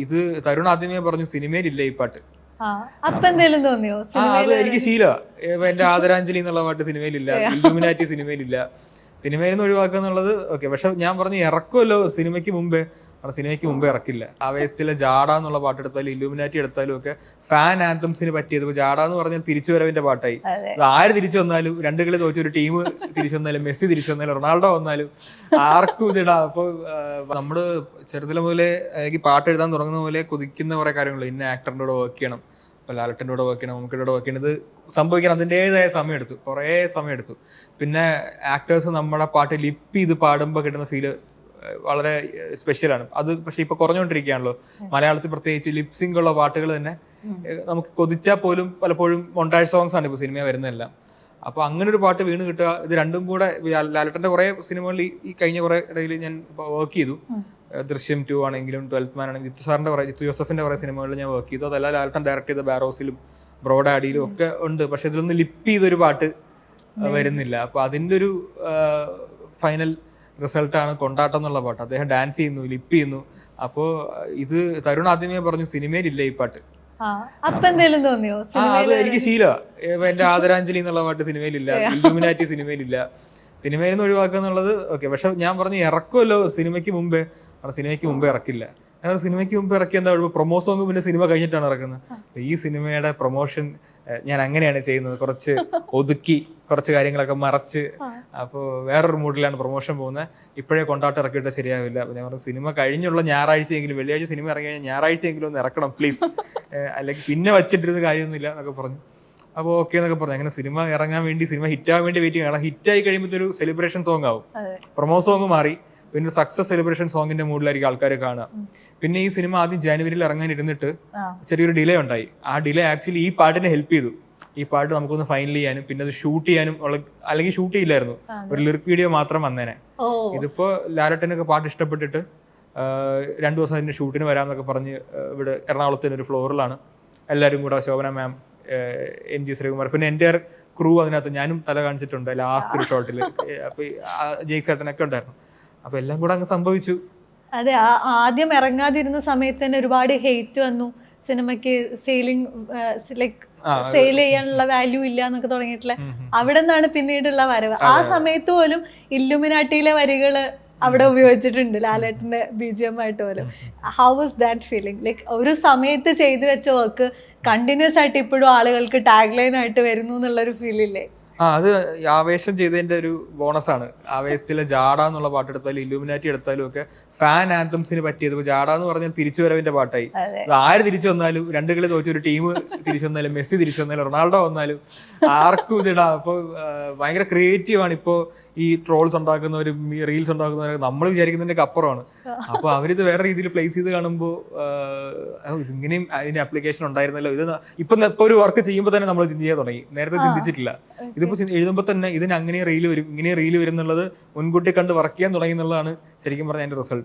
ഇത് തരുൺ ആദ്യമേ പറഞ്ഞു സിനിമയിലില്ല ഈ പാട്ട്. അപ്പൊ എന്തെങ്കിലും തോന്നിയോ? അത് എനിക്ക് ശീലമാണ്. എന്റെ ആദരാഞ്ജലി എന്നുള്ള പാട്ട് സിനിമയിലില്ല, ഇല്ലുമിനാറ്റി സിനിമയിലില്ല. സിനിമയിൽ നിന്ന് ഒഴിവാക്കുക എന്നുള്ളത് ഓക്കെ. പക്ഷെ ഞാൻ പറഞ്ഞു ഇറക്കുമല്ലോ സിനിമയ്ക്ക് മുമ്പേ ഇറക്കില്ല. ആവേശത്തിലെ ജാഡ എന്നുള്ള പാട്ട് എടുത്താലും ഇല്ലുമിനാറ്റി എടുത്താലും ഒക്കെ ഫാൻ ആന്തംസിന് പറ്റിയത്. ഇപ്പൊ ജാഡ എന്ന് പറഞ്ഞാൽ തിരിച്ചുവരവിന്റെ പാട്ടായി. ആര് തിരിച്ചു വന്നാലും, 2 കളി തോറ്റ ഒരു ടീം തിരിച്ചു വന്നാലും, മെസ്സി തിരിച്ചു വന്നാലും, റൊണാൾഡോ വന്നാലും ആർക്കും ഇതിടാം. അപ്പൊ നമ്മള് ചെറുതിലെ മുതലേ എനിക്ക് പാട്ട് എഴുതാൻ തുടങ്ങുന്ന പോലെ കൊതിക്കുന്ന കുറെ കാര്യങ്ങളുണ്ട്. ഇന്ന ആക്ടറിന്റെ കൂടെ വർക്ക് ചെയ്യണം, ഇപ്പൊ ലാലട്ടൻ്റെ കൂടെ വർക്ക് ചെയ്യണം, നമുക്കിടെ വർക്ക് ചെയ്യണത് സംഭവിക്കാൻ അതിൻ്റെതായ കുറേ സമയം എടുത്തു. പിന്നെ ആക്ടേഴ്സ് നമ്മുടെ പാട്ട് ലിപ്പ് ചെയ്ത് പാടുമ്പോൾ കിട്ടുന്ന ഫീല് വളരെ സ്പെഷ്യലാണ്. അത് പക്ഷെ ഇപ്പൊ കുറഞ്ഞുകൊണ്ടിരിക്കുകയാണല്ലോ. മലയാളത്തിൽ പ്രത്യേകിച്ച് ലിപ്സിംഗ് ഉള്ള പാട്ടുകൾ തന്നെ നമുക്ക് കൊതിച്ചാൽ പോലും പലപ്പോഴും മൊണ്ടാജ് സോങ്സ് ആണ് ഇപ്പൊ സിനിമ വരുന്നതെല്ലാം. അപ്പൊ അങ്ങനെ ഒരു പാട്ട് വീണ് കിട്ടുക, ഇത് രണ്ടും കൂടെ. ലാലട്ടന്റെ കുറെ സിനിമകളിൽ ഈ കഴിഞ്ഞ കുറെ ഇടയിൽ ഞാൻ വർക്ക് ചെയ്തു. ദൃശ്യം 2 ആണെങ്കിലും 12th മാൻ ആണെങ്കിലും ജിത്തു ജോസഫിന്റെ കുറെ സിനിമകളിൽ ഞാൻ വർക്ക് ചെയ്തു. അതല്ല ലാലട്ടൻ ഡയറക്ട് ചെയ്ത ബാരോസിലും ബ്രോഡാഡിയിലും ഒക്കെ ഉണ്ട്. പക്ഷെ ഇതിലൊന്നും ലിപ്പ് ചെയ്തൊരു പാട്ട് വരുന്നില്ല. അപ്പൊ അതിന്റെ ഒരു ഫൈനൽ റിസൾട്ടാണ് കൊണ്ടാട്ടം എന്നുള്ള പാട്ട്. അദ്ദേഹം ഡാൻസ് ചെയ്യുന്നു, ലിപ്പ് ചെയ്യുന്നു. അപ്പോ ഇത് തരുൺ ആദ്യമേ പറഞ്ഞു സിനിമയിലില്ല ഈ പാട്ട്. അപ്പൊ എന്തെങ്കിലും തോന്നിയോ? അത് എനിക്ക് ശീലമാണ്. എന്റെ ആദരാഞ്ജലി എന്നുള്ള പാട്ട് സിനിമയിലില്ല, ഇല്ലുമിനാറ്റി സിനിമയിലില്ല. സിനിമയിൽ നിന്ന് ഒഴിവാക്കുക എന്നുള്ളത് ഓക്കെ. പക്ഷെ ഞാൻ പറഞ്ഞു ഇറക്കുമല്ലോ സിനിമയ്ക്ക് മുമ്പേ ഇറക്കില്ല. സിനിമയ്ക്ക് മുമ്പ് ഇറക്കിയ എന്താ പ്രൊമോ സോങ് പിന്നെ സിനിമ കഴിഞ്ഞിട്ടാണ് ഇറക്കുന്നത്. ഈ സിനിമയുടെ പ്രൊമോഷൻ ഞാൻ അങ്ങനെയാണ് ചെയ്യുന്നത്, കുറച്ച് ഒതുക്കി, കുറച്ച് കാര്യങ്ങളൊക്കെ മറച്ച്. അപ്പോൾ വേറൊരു മൂഡിലാണ് പ്രൊമോഷൻ പോകുന്നത്. ഇപ്പോഴേ കൊണ്ടാട്ടം ഇറക്കിയിട്ട് ശരിയാവില്ല. അപ്പൊ ഞാൻ പറഞ്ഞു സിനിമ കഴിഞ്ഞുള്ള ഞായറാഴ്ചയെങ്കിലും, വെള്ളിയാഴ്ച സിനിമ ഇറങ്ങി കഴിഞ്ഞാൽ ഞായറാഴ്ചയെങ്കിലും ഒന്ന് ഇറക്കണം പ്ലീസ്, അല്ലെങ്കിൽ പിന്നെ വച്ചിട്ടിരുന്ന കാര്യമൊന്നുമില്ല എന്നൊക്കെ പറഞ്ഞു. അപ്പോൾ ഓക്കെ എന്നൊക്കെ പറഞ്ഞു. അങ്ങനെ സിനിമ ഇറങ്ങാൻ വേണ്ടി, സിനിമ ഹിറ്റാകാൻ വേണ്ടി വെയിറ്റ് ചെയ്യണം. ഹിറ്റായി കഴിയുമ്പോൾ ഒരു സെലിബ്രേഷൻ സോങ് ആവും. പ്രൊമോ സോങ് മാറി പിന്നെ സക്സസ് സെലിബ്രേഷൻ സോങ്ങിന്റെ മൂഡിലായിരിക്കും ആൾക്കാർ കാണുക. പിന്നെ ഈ സിനിമ ആദ്യം ജനുവരിയിൽ ഇറങ്ങാൻ ഇരുന്നിട്ട് ചെറിയൊരു ഡിലേ ഉണ്ടായി. ആ ഡിലേ ആക്ച്വലി ഈ പാട്ടിനെ ഹെൽപ്പ് ചെയ്തു. ഈ പാട്ട് നമുക്കൊന്ന് ഫൈനൽ ചെയ്യാനും പിന്നെ അത് ഷൂട്ട് ചെയ്യാനും അല്ലെങ്കിൽ ഷൂട്ട് ചെയ്യില്ലായിരുന്നു, ഒരു ലിറിക് വീഡിയോ മാത്രം വന്നേനെ. ഇതിപ്പോ ലാലട്ടനൊക്കെ പാട്ട് ഇഷ്ടപ്പെട്ടിട്ട് 2 ദിവസം അതിന്റെ ഷൂട്ടിന് വരാമെന്നൊക്കെ പറഞ്ഞ് ഇവിടെ എറണാകുളത്തിന് ഒരു ഫ്ലോറിലാണ് എല്ലാവരും കൂടെ, ശോഭന മാം, MG ശ്രീകുമാർ, പിന്നെ എൻ്റെ ക്രൂ അതിനകത്ത് ഞാനും തല കാണിച്ചിട്ടുണ്ട് ലാസ്റ്റ് ഒരു ഷോട്ടിൽ. അപ്പൊ ജെയ്ക് ചേട്ടനൊക്കെ ഉണ്ടായിരുന്നു. അപ്പൊ എല്ലാം കൂടെ അങ്ങ് സംഭവിച്ചു. അതെ, ആദ്യം ഇറങ്ങാതിരുന്ന സമയത്ത് തന്നെ ഒരുപാട് ഹെയ്റ്റ് വന്നു. സിനിമയ്ക്ക് സെയിൽ ചെയ്യാനുള്ള വാല്യൂ ഇല്ല എന്നൊക്കെ തുടങ്ങിയിട്ടില്ല. അവിടെ നിന്നാണ് പിന്നീടുള്ള വരവ്. ആ സമയത്ത് പോലും ഇല്ലുമിനാട്ടിയിലെ വരികള് അവിടെ ഉപയോഗിച്ചിട്ടുണ്ട് ലാലേട്ടന്റെ BGM ആയിട്ട് പോലും. How was that feeling? Like ഒരു സമയത്ത് ചെയ്തു വെച്ച വർക്ക് കണ്ടിന്യൂസ് ആയിട്ട് ഇപ്പോഴും ആളുകൾക്ക് ടാഗ് ലൈൻ ആയിട്ട് വരുന്നു എന്നുള്ളൊരു ഫീലില്ലേ? അത് ആവേശം ചെയ്തതിന്റെ ഒരു ബോണസാണ്. ആവേശത്തിലെ ജാഡ എന്നുള്ള പാട്ട് എടുത്താലും ഇല്ലുമിനാറ്റി എടുത്താലും ഒക്കെ ഫാൻ ആന്തംസിന് പറ്റിയത്. ഇപ്പൊ ജാഡ എന്ന് പറഞ്ഞാൽ തിരിച്ചുവരവിന്റെ പാട്ടായി. ആര് തിരിച്ചു വന്നാലും, 2 കളി തോറ്റ ഒരു ടീം തിരിച്ചു വന്നാലും, മെസ്സി തിരിച്ചു വന്നാലും, റൊണാൾഡോ വന്നാലും ആർക്കും ഇതിടാം. അപ്പൊ ഭയങ്കര ക്രിയേറ്റീവ് ആണ്. ഇപ്പോ ഈ ട്രോൾസ് ഉണ്ടാക്കുന്നവരും ഈ റീൽസ് ഉണ്ടാക്കുന്നവരും നമ്മൾ വിചാരിക്കുന്നതിന്റെ അപ്പുറമാണ്. അപ്പൊ അവരിത് വേറെ രീതിയിൽ പ്ലേസ് ചെയ്ത് കാണുമ്പോൾ ഇതിങ്ങനെയും അതിന്റെ ആപ്ലിക്കേഷൻ ഉണ്ടായിരുന്നല്ലോ. ഇത് ഇപ്പൊ ഒരു വർക്ക് ചെയ്യുമ്പോൾ തന്നെ നമ്മൾ ചിന്തിക്കാൻ തുടങ്ങി, നേരത്തെ ചിന്തിച്ചിട്ടില്ല. ഇതിപ്പോ എഴുതുമ്പോൾ തന്നെ ഇതിന് അങ്ങനെ റീല് വരും, ഇങ്ങനെ റീല് വരും എന്നുള്ളത് മുൻകൂട്ടി കണ്ട് വർക്ക് ചെയ്യാൻ തുടങ്ങി എന്നുള്ളതാണ് ശരിക്കും പറഞ്ഞ അതിന്റെ റിസൾട്ട്.